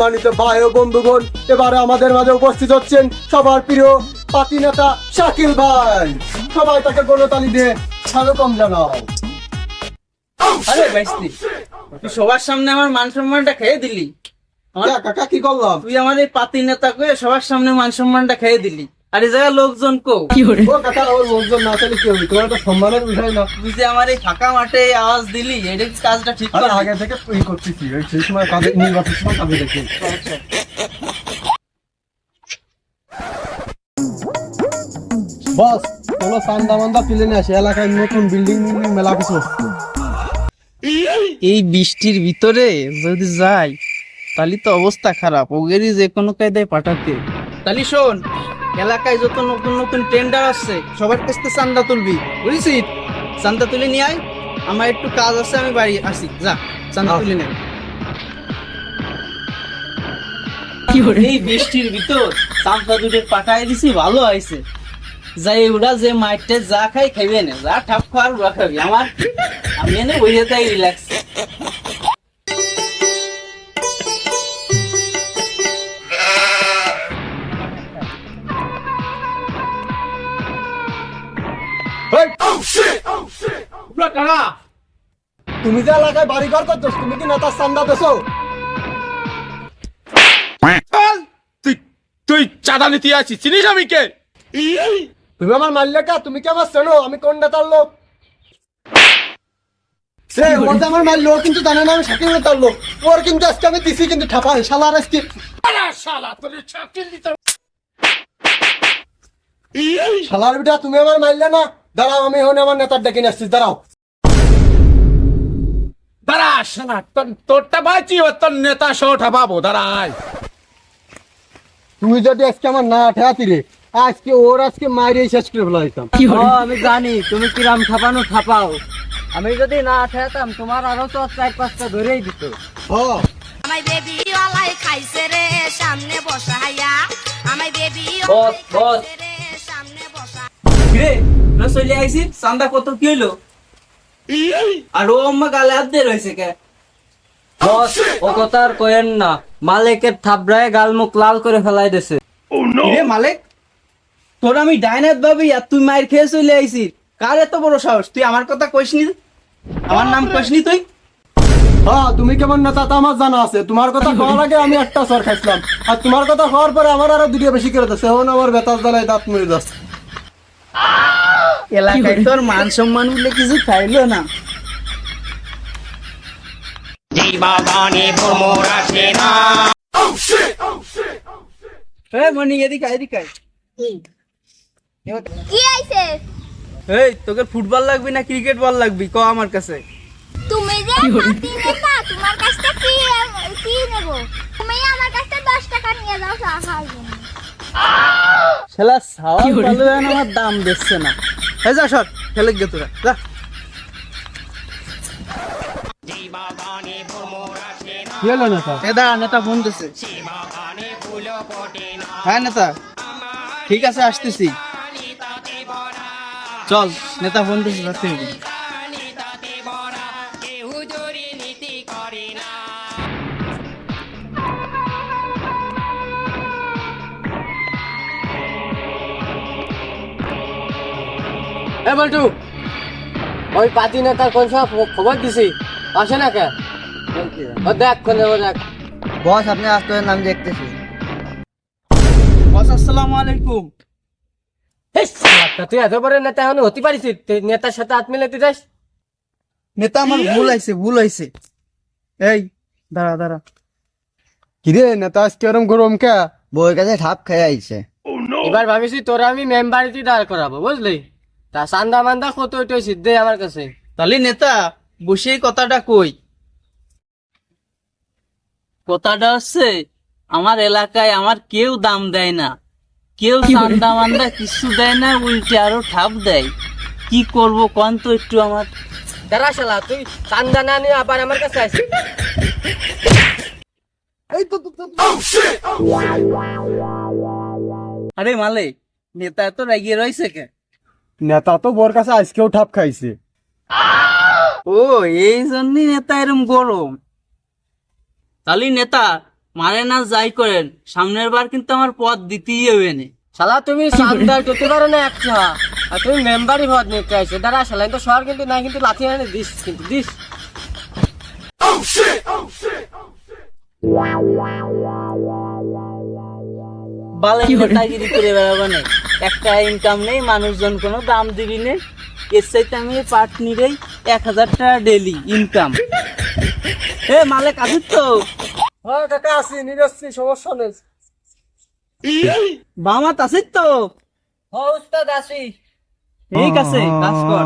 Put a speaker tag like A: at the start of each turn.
A: মানিত ভাই ও বন্ধুগণ, এবারে আমাদের মাঝে উপস্থিত হচ্ছেন সবার প্রিয় পাতি নেতা শাকিল ভাই। সবাই তাকে গণতালি দিয়ে স্বাগতম জানাও।
B: আরে বাইস্তি, তুই সবার সামনে আমার মান সম্মানটা খেয়ে দিলি।
A: কাকা কি করলাম?
B: তুই আমার এই পাতি নেতা কয়ে সবার সামনে মান সম্মানটা খেয়ে দিলি। আর এই জায়গায় লোকজন কো
A: ও কাকা, ওর লোকজন না চাইলে কি হবে? তোমার তো সম্মানের বিষয় না।
B: তুই যে আমার এই ফাঁকা মাঠে আওয়াজ দিলি, এটা কি কাজটা ঠিক
A: আরে
B: করে?
A: আগে থেকে করতেছি, ওই সেই সময় কাজে নির্বাচনের সময় কাজে দেখি। বস, কোনো চান্দা মান্দা তুলে নিয়ে আসে, এলাকায় নতুন বিল্ডিং মেলা কিছু।
B: এই বৃষ্টির ভিতরে যদি যাই তাহলে তো অবস্থা খারাপ, ওগেরই যে কোনো কায়দায় পাঠাতে। তাহলে শোন, এলাকায় যত নতুন নতুন টেন্ডার আসছে সবার কাছ থেকে চান্দা তুলবি, বুঝেছিস? চান্দা তুলে নিয়ে আয়, আমার একটু কাজ আছে, আমি বাড়ি আসি। যা, চান্দা তুলে নে। এই বৃষ্টির ভিতর চান্দা দুটো পাঠাই দিছি, ভালো হয়েছে। যাই ওরা যে মাইটে যা খাই খাইবে না, যা ঠাপ খাওয়ার ওরা খাবি। আমার আমি এনে বসে তাই রিল্যাক্স।
A: তুমি যে এলাকায় বাড়ি ঘর করছো, তুমি কি নেতার চান্দা দেছো?
C: তুই তুই চাঁদা নিতে আছিস, চিনিস আমি কে?
A: তুমি আমার মারলে কা? তুমি কি আমার চেনো? আমি কোন নেতার লোক? সে ওর যে আমার মারলো, ও কিন্তু জানে না আমি শাকিল নেতার লোক। ওর কিন্তু আজকে আমি দিছি কিন্তু ঠাপাই শালার আজকে। শালার বিটা, তুমি আমার মারলে না? দাঁড়াও, আমি হন আমার নেতার ডেকে নিয়ে আসছি, দাঁড়াও।
C: দাঁড়া শালা, তোরটা বাঁচি, তোর নেতা সহ ঠাপাবো, দাঁড়ায়।
A: তুই যদি আজকে আমার না ঠেয়াতি রে, আজকে ওর আজকে মাইরে শেষ করে ফেলা দিতাম।
B: আমি জানি তুমি কিরাম খাপানো খাপাও। আমি যদি না ঠেকাতাম তোমার আরো তো 4-5টা ধরেই দিত।
A: ও
D: আমায় বেবি ওলাই খাইছে রে সামনে বসাইয়া আমায় বেবি
B: বস, বস।
D: রে সামনে বসা
B: রে না চলে আইছি, চান্দা কত কি হইলো? আর ও আম্মা গালে হাত দিয়ে রয়েছে কে?
E: বস, ও কথা আর কয়েন না, মালিকের থাবড়ায় গালমুখ লাল করে ফেলাই দিছে।
B: রে মালিক, তোর আমি ডাইনাত ভাবি আর তুই মায়ের খেয়ে চলে আইছিস। কার এত বড় সাহস? তুই আমার কথা কইসনি, আমার নাম কইসনি তুই?
A: হ্যাঁ, তুমি কেমন নেতা তা আমার জানা আছে। তোমার কথা কওয়ার আগে আমি একটা সর খাইছিলাম, আর তোমার কথা হওয়ার পরে আমার আরো দুটো বেশি করে দিচ্ছে। এখন আমার বেতাস জ্বালায় দাঁত মরে যাচ্ছে।
B: এলাকায় তোর মান সম্মান বলে কিছু খাইলো না। মনি এদিকে আয়, এদিকে আয়।
D: কি আইছে
B: এই তোকে ফুটবল লাগবি না ক্রিকেট বল লাগবি? ক আমার কাছে।
D: তুমি যে পাতি নেতা তোমার কাছ থেকে কি নেব তুমি আমার কাছ থেকে 10 টাকা নিয়ে যাও চা খাওয়ার জন্য
B: শালা সাওয়াল ভালো হয় না, আমার দাম দিচ্ছে না। এই যা সর, খেলে গে তোরা যা।
A: কি হলো নেতা?
B: এদা নেতা ফোন দিছে। হ্যাঁ নেতা, ঠিক আছে আসতেছি। চল, নেতা ফোন দিছে, রাখতে হবে।
E: এ বল্টু, ওই পাতি নেতার কোন সব খবর দিছি, আসে না কে? ও দেখ কোনে, ও দেখ।
B: বস, আপনি আসতে নাম দেখতেছি। বস আসসালামু আলাইকুম।
E: তুই এত বড় নেতা এখন হতে পারিস? তুই নেতার সাথে হাত মিলাতে যাস?
B: নেতা, আমার ভুল হয়েছে, ভুল হয়েছে। এই দাঁড়া দাঁড়া।
A: কিরে নেতা, আজকে এরম গরম কে?
B: বউয়ের কাছে ঠাপ খেয়ে আইছে।
E: এবার ভাবিছি তোরা আমি মেম্বারিটি দাঁড় করাবো, বুঝলি? তা চান্দা মান্দা কত ওইটাই সিদ্ধে আমার কাছে।
B: তাহলে নেতা বসে কথাটা কই। কথাটা হচ্ছে, আমার এলাকায় আমার কেউ দাম দেয় না, কেউ চান্দা মান্দা কিছু দেয় না, উল্টে আরো ঠাপ দেয়। কি করব কোন তো একটু আমার।
E: দাঁড়া শালা, তুই চান্দা না নিয়ে আবার আমার কাছে আসিস?
B: আরে মালিক, নেতা এত রাগিয়ে রয়েছে কে?
A: নেতা তো বোর কাছে আজকেও ঠাপ খাইছে।
B: ও এই জন্যই নেতা এরম গরম। তাহলে নেতা মারে না যাই করেন, সামনের বার কিন্তু আমার পদ দিতেই হবে না।
E: শালা তুমি সান্দার করতে পারো না একটা, আর তুমি মেম্বারই ভোট নিতে আইছো। দাঁড়া শালা, তো শহর কিন্তু নাই, কিন্তু লাথি এনে দিস, কিন্তু দিস।
B: বালে নেতাগিরি করে বেড়াবো না, একটা ইনকাম নেই, মানুষজন কোনো দাম দিবি না। এর চাইতে আমি পাট নিলেই 1000 টাকা ডেলি ইনকাম। এ মালিক আছিস তো?
E: হ্যাঁ কাকা, আসি নিরস্তি, সমস্যা নেই।
B: বামাত আছিস তো?
E: হ্যাঁ উস্তাদ, আসি।
B: ঠিক আছে, কাজ কর।